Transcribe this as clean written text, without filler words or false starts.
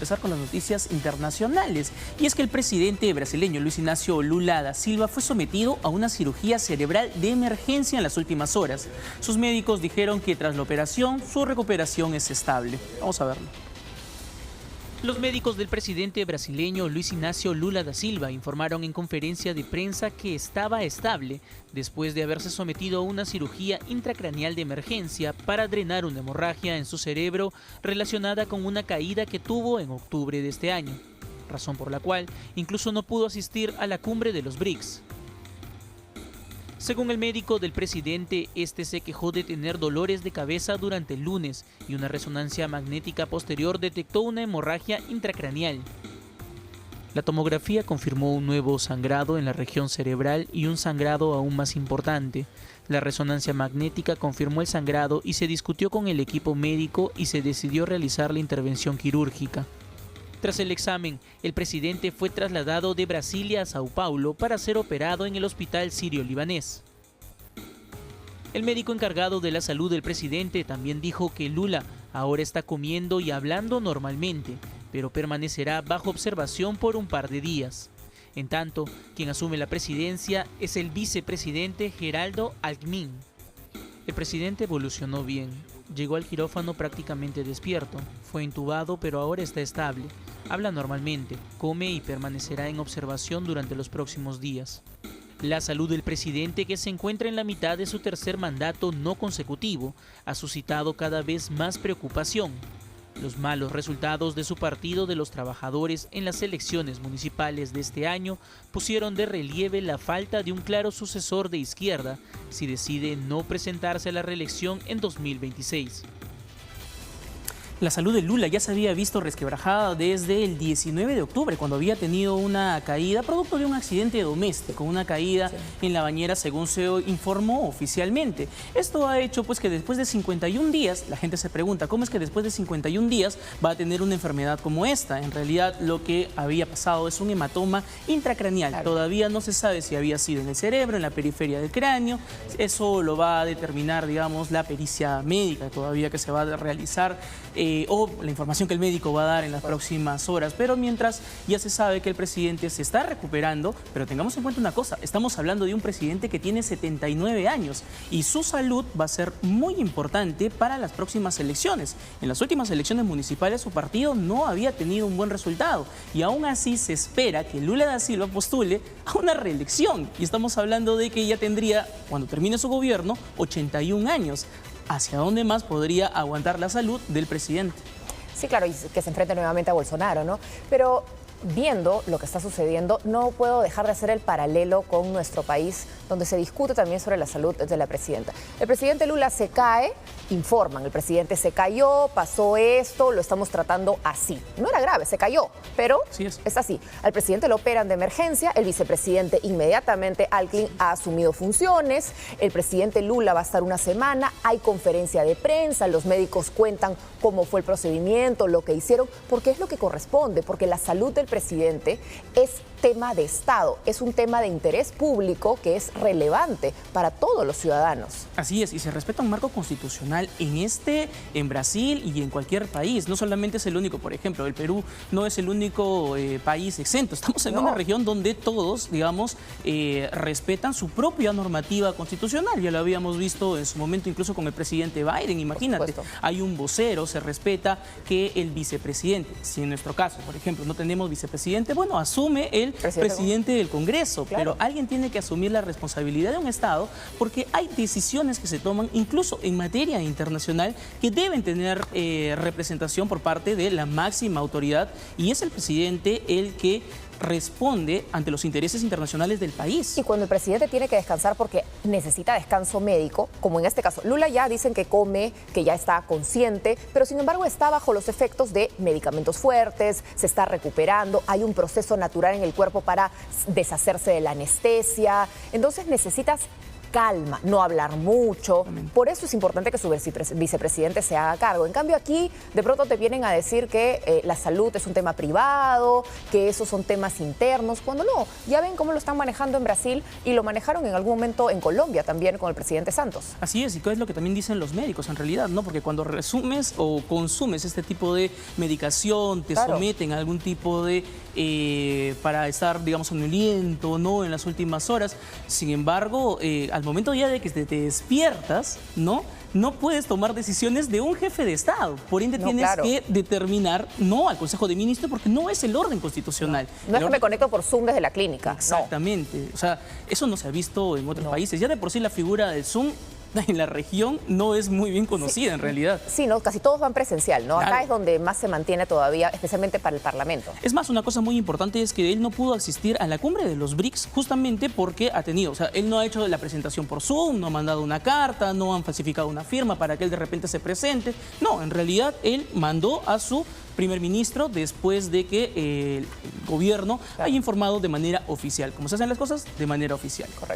empezar con las noticias internacionales. Y es que el presidente brasileño Luis Inácio Lula da Silva fue sometido a una cirugía cerebral de emergencia en las últimas horas. Sus médicos dijeron que tras la operación, su recuperación es estable. Vamos a verlo. Los médicos del presidente brasileño Luis Inácio Lula da Silva informaron en conferencia de prensa que estaba estable después de haberse sometido a una cirugía intracraneal de emergencia para drenar una hemorragia en su cerebro relacionada con una caída que tuvo en octubre de este año, razón por la cual incluso no pudo asistir a la cumbre de los BRICS. Según el médico del presidente, este se quejó de tener dolores de cabeza durante el lunes y una resonancia magnética posterior detectó una hemorragia intracraneal. La tomografía confirmó un nuevo sangrado en la región cerebral y un sangrado aún más importante. La resonancia magnética confirmó el sangrado y se discutió con el equipo médico y se decidió realizar la intervención quirúrgica. Tras el examen, el presidente fue trasladado de Brasilia a Sao Paulo para ser operado en el hospital sirio-libanés. El médico encargado de la salud del presidente también dijo que Lula ahora está comiendo y hablando normalmente, pero permanecerá bajo observación por un par de días. En tanto, quien asume la presidencia es el vicepresidente Geraldo Alckmin. El presidente evolucionó bien. Llegó al quirófano prácticamente despierto. Fue intubado, pero ahora está estable. Habla normalmente, come y permanecerá en observación durante los próximos días. La salud del presidente, que se encuentra en la mitad de su tercer mandato no consecutivo, ha suscitado cada vez más preocupación. Los malos resultados de su Partido de los Trabajadores en las elecciones municipales de este año pusieron de relieve la falta de un claro sucesor de izquierda si decide no presentarse a la reelección en 2026. La salud de Lula ya se había visto resquebrajada desde el 19 de octubre, cuando había tenido una caída producto de un accidente doméstico, una caída en la bañera, según se informó oficialmente. Esto ha hecho pues que después de 51 días, la gente se pregunta, ¿cómo es que después de 51 días va a tener una enfermedad como esta? En realidad lo que había pasado es un hematoma intracraneal. Claro. Todavía no se sabe si había sido en el cerebro, en la periferia del cráneo. Eso lo va a determinar, digamos, la pericia médica todavía que se va a realizar. O la información que el médico va a dar en las próximas horas. Pero mientras ya se sabe que el presidente se está recuperando, pero tengamos en cuenta una cosa, estamos hablando de un presidente que tiene 79 años y su salud va a ser muy importante para las próximas elecciones. En las últimas elecciones municipales su partido no había tenido un buen resultado y aún así se espera que Lula da Silva postule a una reelección. Y estamos hablando de que ya tendría, cuando termine su gobierno, 81 años. ¿Hacia dónde más podría aguantar la salud del presidente? Sí, claro, y que se enfrente nuevamente a Bolsonaro, ¿no? Pero viendo lo que está sucediendo, no puedo dejar de hacer el paralelo con nuestro país, donde se discute también sobre la salud de la presidenta. El presidente Lula se cae, informan, el presidente se cayó, pasó esto, lo estamos tratando así. No era grave, se cayó, pero sí es así. Al presidente lo operan de emergencia, el vicepresidente inmediatamente, Alckmin, ha asumido funciones, el presidente Lula va a estar una semana, hay conferencia de prensa, los médicos cuentan cómo fue el procedimiento, lo que hicieron, porque es lo que corresponde, porque la salud del presidente es tema de Estado, es un tema de interés público que es relevante para todos los ciudadanos. Así es, y se respeta un marco constitucional en Brasil y en cualquier país. No solamente es el único, por ejemplo, el Perú no es el único país exento. Estamos en una región donde todos, digamos, respetan su propia normativa constitucional. Ya lo habíamos visto en su momento incluso con el presidente Biden. Imagínate, hay un vocero, se respeta que el vicepresidente, si en nuestro caso, por ejemplo, no tenemos vicepresidente, bueno, asume el presidente del Congreso, claro. Pero alguien tiene que asumir la responsabilidad de un Estado porque hay decisiones que se toman incluso en materia internacional que deben tener representación por parte de la máxima autoridad y es el presidente el que responde ante los intereses internacionales del país. Y cuando el presidente tiene que descansar porque necesita descanso médico, como en este caso, Lula ya dicen que come, que ya está consciente, pero sin embargo está bajo los efectos de medicamentos fuertes, se está recuperando, hay un proceso natural en el cuerpo para deshacerse de la anestesia, entonces necesitas calma, no hablar mucho. Por eso es importante que su vicepresidente se haga cargo. En cambio aquí de pronto te vienen a decir que la salud es un tema privado, que esos son temas internos, cuando no. Ya ven cómo lo están manejando en Brasil y lo manejaron en algún momento en Colombia también con el presidente Santos. Así es, y qué es lo que también dicen los médicos en realidad, ¿no? Porque cuando resumes o consumes este tipo de medicación, te someten a algún tipo de para estar, digamos, somnoliento, ¿no? En las últimas horas. Sin embargo, al momento ya de que te despiertas, ¿no? No puedes tomar decisiones de un jefe de Estado. Por ende, tienes que determinar, no al Consejo de Ministros, porque no es el orden constitucional. No es que me conecto por Zoom desde la clínica. Exactamente. No. O sea, eso no se ha visto en otros países. Ya de por sí la figura del Zoom en la región no es muy bien conocida en realidad. Sí, no, casi todos van presencial, ¿no? Claro. Acá es donde más se mantiene todavía, especialmente para el Parlamento. Es más, una cosa muy importante es que él no pudo asistir a la cumbre de los BRICS justamente porque ha tenido, o sea, él no ha hecho la presentación por Zoom, no ha mandado una carta, no han falsificado una firma para que él de repente se presente. No, en realidad él mandó a su primer ministro después de que el gobierno haya informado de manera oficial. Como se hacen las cosas, de manera oficial. Correcto.